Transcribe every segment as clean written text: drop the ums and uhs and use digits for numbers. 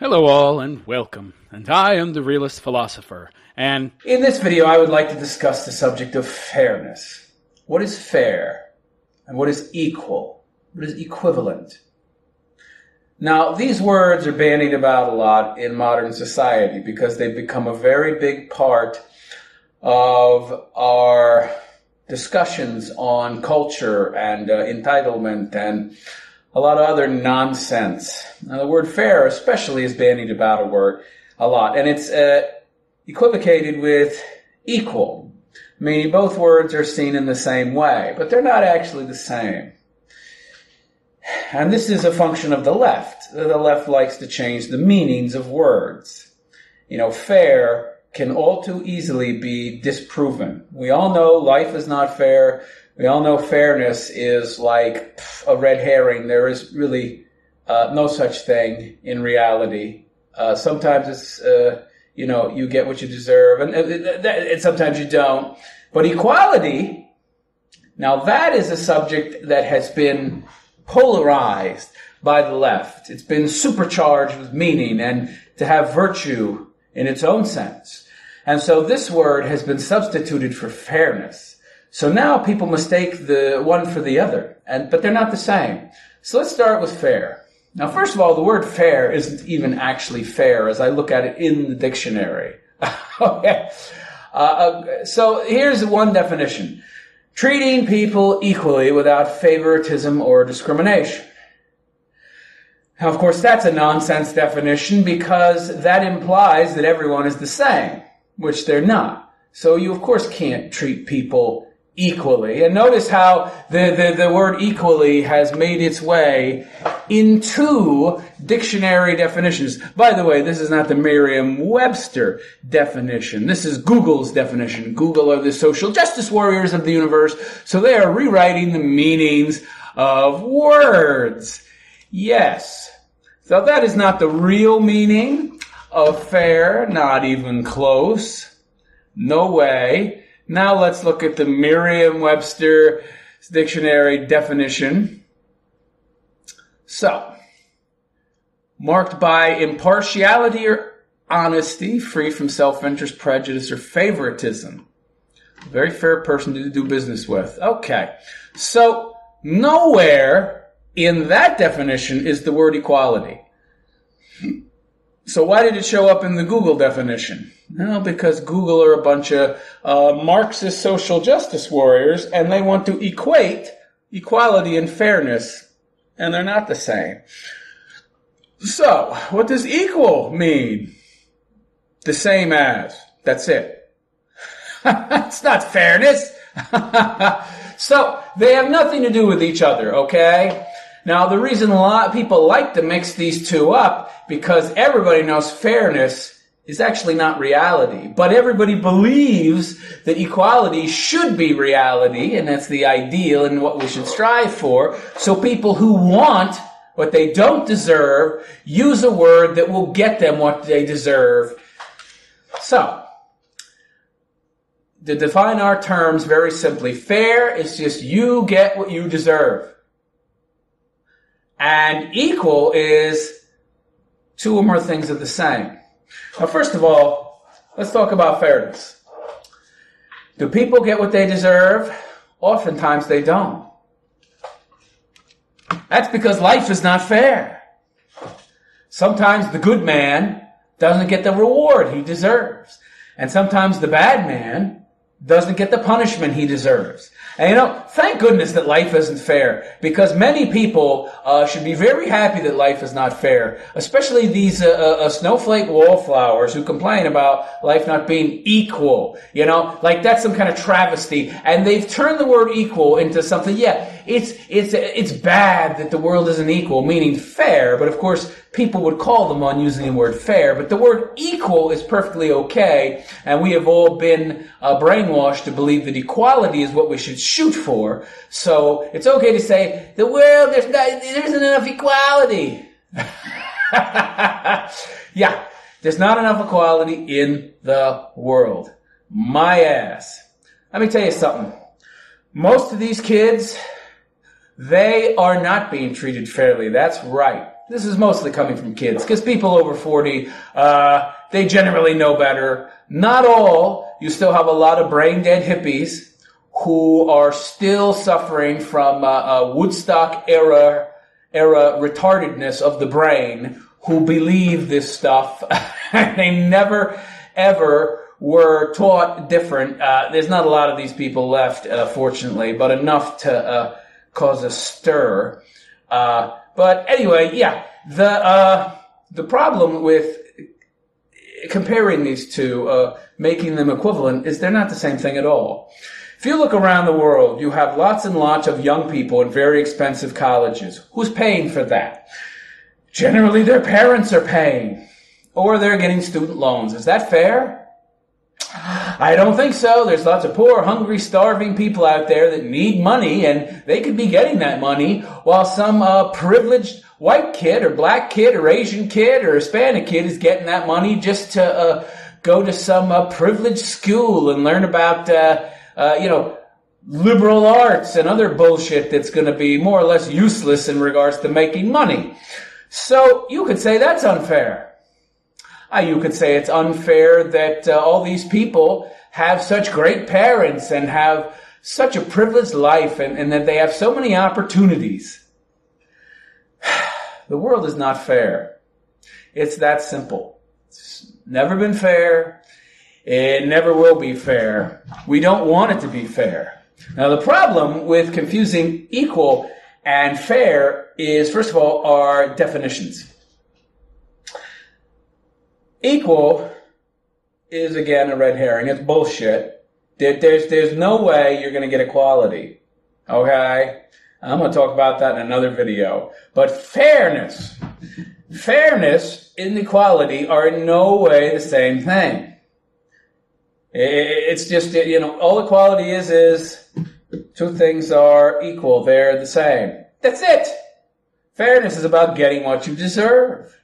Hello all and welcome, and I am the Realist Philosopher, and in this video I would like to discuss the subject of fairness. What is fair? And what is equal? What is equivalent? Now, these words are bandied about a lot in modern society because they've become a very big part of our discussions on culture and entitlement and a lot of other nonsense. Now, the word fair especially is bandied about a lot, and it's equivocated with equal, meaning both words are seen in the same way, but they're not actually the same. And this is a function of the left. The left likes to change the meanings of words. Fair can all too easily be disproven. We all know life is not fair. We all know fairness is like a red herring. There is really no such thing in reality. Sometimes it's, you get what you deserve, and sometimes you don't. But equality, now that is a subject that has been polarized by the left. It's been supercharged with meaning and to have virtue in its own sense. And so this word has been substituted for fairness. So now people mistake the one for the other, but they're not the same. So let's start with fair. Now, first of all, the word fair isn't even actually fair as I look at it in the dictionary. Okay. So here's one definition. Treating people equally without favoritism or discrimination. Now, of course, that's a nonsense definition because that implies that everyone is the same, which they're not. So you, of course, can't treat people equally. And notice how the word equally has made its way into dictionary definitions. By the way, this is not the Merriam-Webster definition. This is Google's definition. Google are the social justice warriors of the universe, so they are rewriting the meanings of words. Yes. So that is not the real meaning of fair, not even close. No way. Now let's look at the Merriam-Webster dictionary definition. So, marked by impartiality or honesty, free from self-interest, prejudice, or favoritism. A very fair person to do business with. Okay. So, nowhere in that definition is the word equality. So why did it show up in the Google definition? Well, because Google are a bunch of Marxist social justice warriors, and they want to equate equality and fairness, and they're not the same. So, what does equal mean? The same as. That's it. It's not fairness. So, they have nothing to do with each other, okay? Now, the reason a lot of people like to mix these two up, because everybody knows fairness is actually not reality. But everybody believes that equality should be reality, and that's the ideal and what we should strive for. So people who want what they don't deserve use a word that will get them what they deserve. So, to define our terms very simply, fair is just you get what you deserve. And equal is two or more things are the same. Now, first of all, let's talk about fairness. Do people get what they deserve? Oftentimes they don't. That's because life is not fair. Sometimes the good man doesn't get the reward he deserves. And sometimes the bad man doesn't get the punishment he deserves. And thank goodness that life isn't fair, because many people should be very happy that life is not fair, especially these snowflake wallflowers who complain about life not being equal. Like that's some kind of travesty, and they've turned the word equal into something. Yeah, it's bad that the world isn't equal, meaning fair, but of course people would call them on using the word fair. But the word equal is perfectly okay, and we have all been brainwashed to believe that equality is what we should shoot for. So it's okay to say the world there isn't enough equality. Yeah, there's not enough equality in the world. My ass. Let me tell you something. Most of these kids, they are not being treated fairly. That's right. This is mostly coming from kids, because people over 40, they generally know better. Not all. You still have a lot of brain-dead hippies who are still suffering from Woodstock era retardedness of the brain, who believe this stuff. They never, ever were taught different. There's not a lot of these people left, fortunately, but enough to cause a stir. But anyway, yeah, the problem with comparing these two, making them equivalent, is they're not the same thing at all. If you look around the world, you have lots and lots of young people in very expensive colleges. Who's paying for that? Generally, their parents are paying, or they're getting student loans. Is that fair? I don't think so. There's lots of poor, hungry, starving people out there that need money, and they could be getting that money, while some privileged white kid or black kid or Asian kid or Hispanic kid is getting that money just to go to some privileged school and learn about liberal arts and other bullshit that's going to be more or less useless in regards to making money. So you could say that's unfair. You could say it's unfair that all these people have such great parents and have such a privileged life and that they have so many opportunities. The world is not fair. It's that simple. It's never been fair. It never will be fair. We don't want it to be fair. Now, the problem with confusing equal and fair is, first of all, our definitions. Equal is, again, a red herring. It's bullshit. There's no way you're going to get equality. Okay? I'm going to talk about that in another video. But fairness and equality are in no way the same thing. It's just, all equality is two things are equal. They're the same. That's it. Fairness is about getting what you deserve.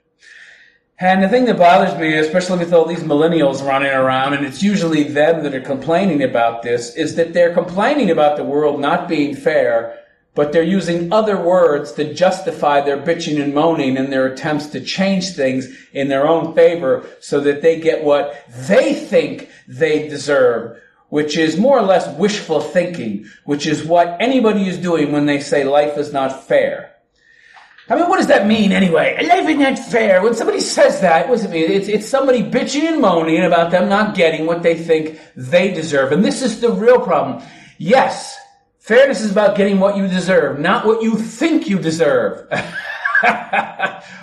And the thing that bothers me, especially with all these millennials running around, and it's usually them that are complaining about this, is that they're complaining about the world not being fair, but they're using other words to justify their bitching and moaning and their attempts to change things in their own favor so that they get what they think they deserve, which is more or less wishful thinking, which is what anybody is doing when they say life is not fair. I mean, what does that mean anyway? Life is not fair. When somebody says that, what does it mean? It's somebody bitching and moaning about them not getting what they think they deserve. And this is the real problem. Yes, fairness is about getting what you deserve, not what you think you deserve.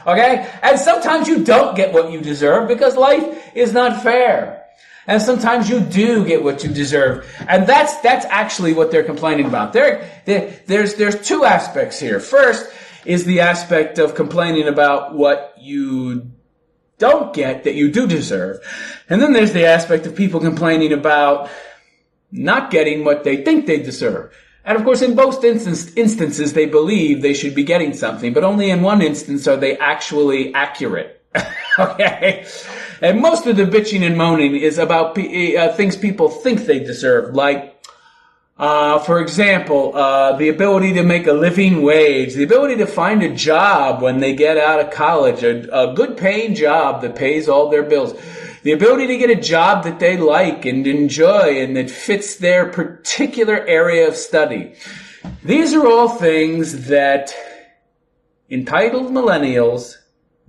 Okay? And sometimes you don't get what you deserve because life is not fair. And sometimes you do get what you deserve. And that's actually what they're complaining about. There's two aspects here. First is the aspect of complaining about what you don't get that you do deserve. And then there's the aspect of people complaining about not getting what they think they deserve. And of course, in both instances, they believe they should be getting something, but only in one instance are they actually accurate. Okay? And most of the bitching and moaning is about things people think they deserve, like, for example, the ability to make a living wage, the ability to find a job when they get out of college, a good paying job that pays all their bills, the ability to get a job that they like and enjoy and that fits their particular area of study. These are all things that entitled millennials,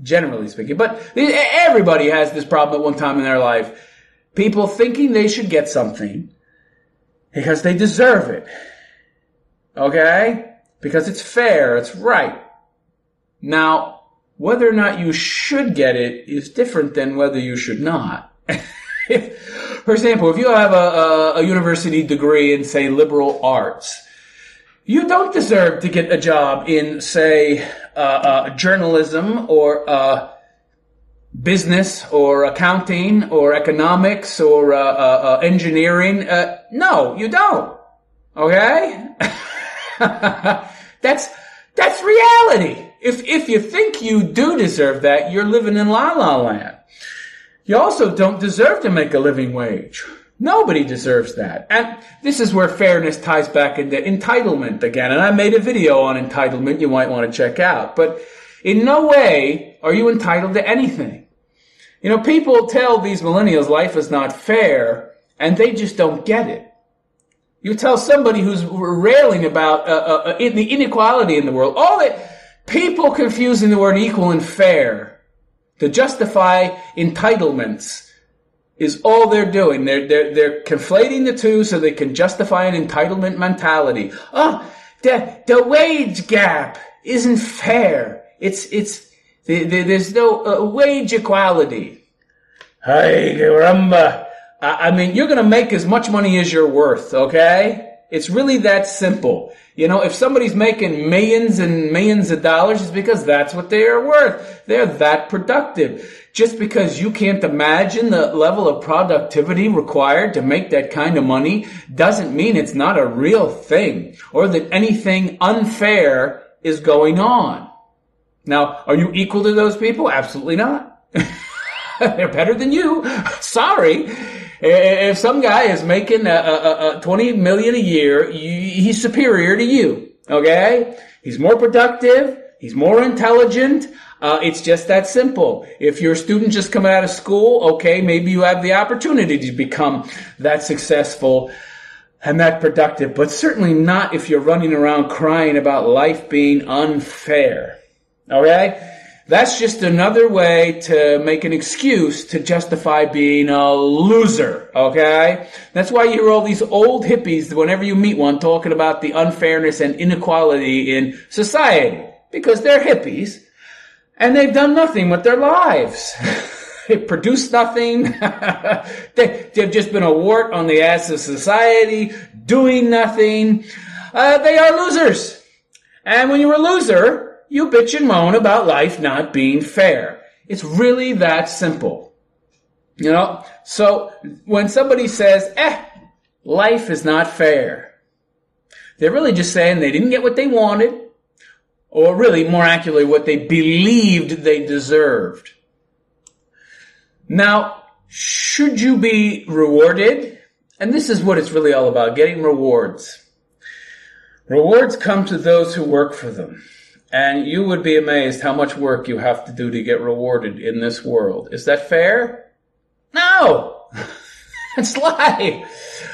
generally speaking, but everybody has this problem at one time in their life. People thinking they should get something because they deserve it. Okay? Because it's fair, it's right. Now, whether or not you should get it is different than whether you should not. For example, if you have a university degree in, say, liberal arts, you don't deserve to get a job in, say, journalism or business or accounting or economics or engineering. No, you don't. Okay? That's reality. If you think you do deserve that, you're living in la la land. You also don't deserve to make a living wage. Nobody deserves that. And this is where fairness ties back into entitlement again. And I made a video on entitlement you might want to check out. But In no way are you entitled to anything. You know, people tell these millennials life is not fair, and they just don't get it. You tell somebody who's railing about the inequality in the world, people confusing the word equal and fair to justify entitlements is all they're doing. They're conflating the two so they can justify an entitlement mentality. The wage gap isn't fair. There's no wage equality. Hey, caramba. I mean, you're going to make as much money as you're worth, okay? It's really that simple. You know, if somebody's making millions and millions of dollars, it's because that's what they are worth. They're that productive. Just because you can't imagine the level of productivity required to make that kind of money doesn't mean it's not a real thing or that anything unfair is going on. Now, are you equal to those people? Absolutely not. They're better than you. Sorry. If some guy is making $20 million a year, he's superior to you. Okay? He's more productive. He's more intelligent. It's just that simple. If you're a student just coming out of school, okay, maybe you have the opportunity to become that successful and that productive, but certainly not if you're running around crying about life being unfair. Okay? That's just another way to make an excuse to justify being a loser, okay? That's why you hear all these old hippies, whenever you meet one, talking about the unfairness and inequality in society, because they're hippies, and they've done nothing with their lives. They've produced nothing. They've just been a wart on the ass of society, doing nothing. They are losers. And when you're a loser, you bitch and moan about life not being fair. It's really that simple. You know? So when somebody says, life is not fair, they're really just saying they didn't get what they wanted, or really, more accurately, what they believed they deserved. Now, should you be rewarded? And this is what it's really all about, getting rewards. Rewards come to those who work for them. And you would be amazed how much work you have to do to get rewarded in this world. Is that fair? No! It's life.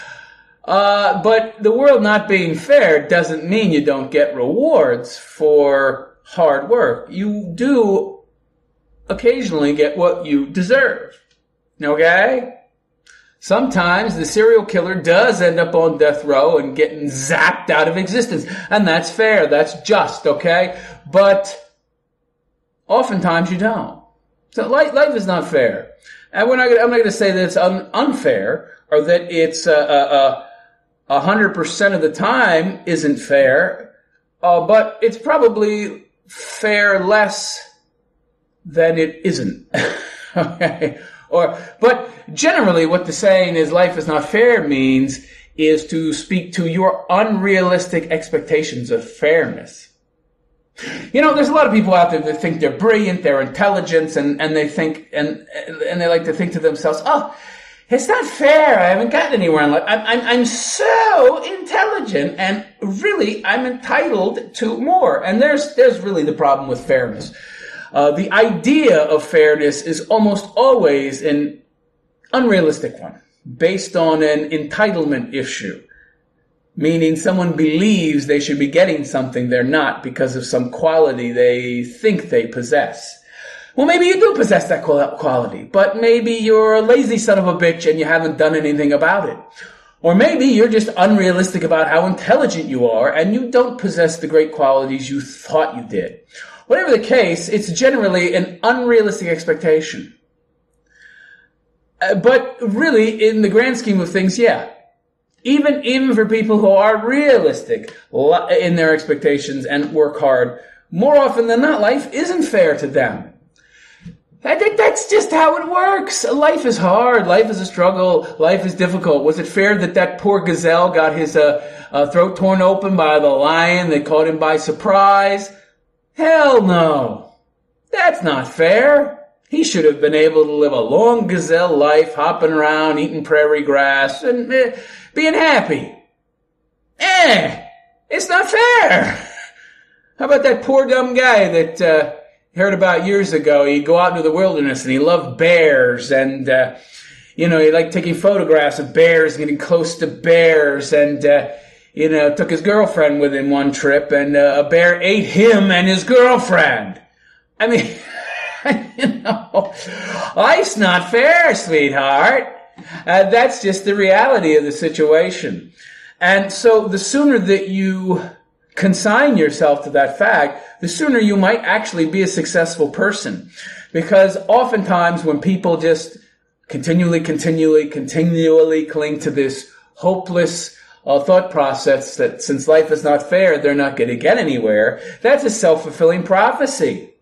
But the world not being fair doesn't mean you don't get rewards for hard work. You do occasionally get what you deserve. Okay? Sometimes the serial killer does end up on death row and getting zapped out of existence. And that's fair. That's just, okay? But oftentimes you don't. So life is not fair. And I'm not going to say that it's unfair or that it's 100% of the time isn't fair. But it's probably fair less than it isn't. Okay? But generally what the saying is life is not fair means is to speak to your unrealistic expectations of fairness. You know, there's a lot of people out there that think they're brilliant, they're intelligent, and they think, and they like to think to themselves, it's not fair, I haven't gotten anywhere in life. I'm so intelligent, and really, I'm entitled to more. And there's really the problem with fairness. The idea of fairness is almost always an unrealistic one, based on an entitlement issue, meaning someone believes they should be getting something they're not because of some quality they think they possess. Well, maybe you do possess that quality, but maybe you're a lazy son of a bitch and you haven't done anything about it. Or maybe you're just unrealistic about how intelligent you are and you don't possess the great qualities you thought you did. Whatever the case, it's generally an unrealistic expectation. But really, in the grand scheme of things, yeah. Even for people who are realistic in their expectations and work hard, more often than not, life isn't fair to them. I think that's just how it works. Life is hard. Life is a struggle. Life is difficult. Was it fair that poor gazelle got his throat torn open by the lion that caught him by surprise? Hell no. That's not fair. He should have been able to live a long gazelle life, hopping around, eating prairie grass, and being happy. It's not fair. How about that poor dumb guy that heard about years ago. He'd go out into the wilderness and he loved bears, and he liked taking photographs of bears, getting close to bears, and took his girlfriend with him one trip, and a bear ate him and his girlfriend. I mean, life's not fair, sweetheart. That's just the reality of the situation. And so the sooner that you consign yourself to that fact, the sooner you might actually be a successful person. Because oftentimes when people just continually cling to this hopeless thought process that since life is not fair, they're not going to get anywhere, that's a self-fulfilling prophecy.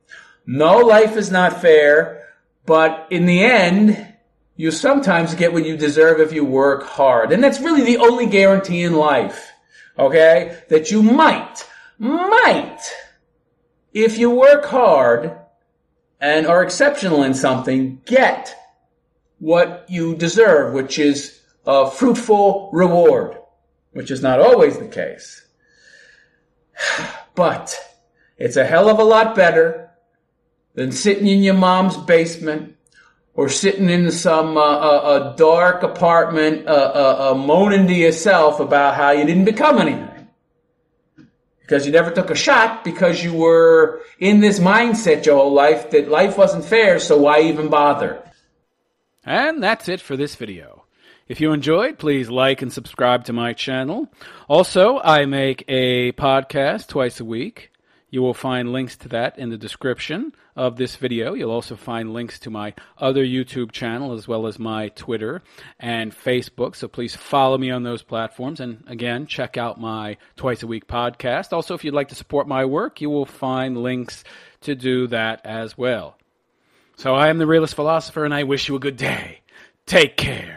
No, life is not fair, but in the end, you sometimes get what you deserve if you work hard. And that's really the only guarantee in life, okay? That you might, if you work hard and are exceptional in something, get what you deserve, which is a fruitful reward, which is not always the case. But it's a hell of a lot better than sitting in your mom's basement or sitting in some a dark apartment moaning to yourself about how you didn't become anything. Because you never took a shot, because you were in this mindset your whole life that life wasn't fair, so why even bother? And that's it for this video. If you enjoyed, please like and subscribe to my channel. Also, I make a podcast twice a week. You will find links to that in the description of this video. You'll also find links to my other YouTube channel as well as my Twitter and Facebook. So please follow me on those platforms. And again, check out my twice a week podcast. Also, if you'd like to support my work, you will find links to do that as well. So I am the Realist Philosopher, and I wish you a good day. Take care.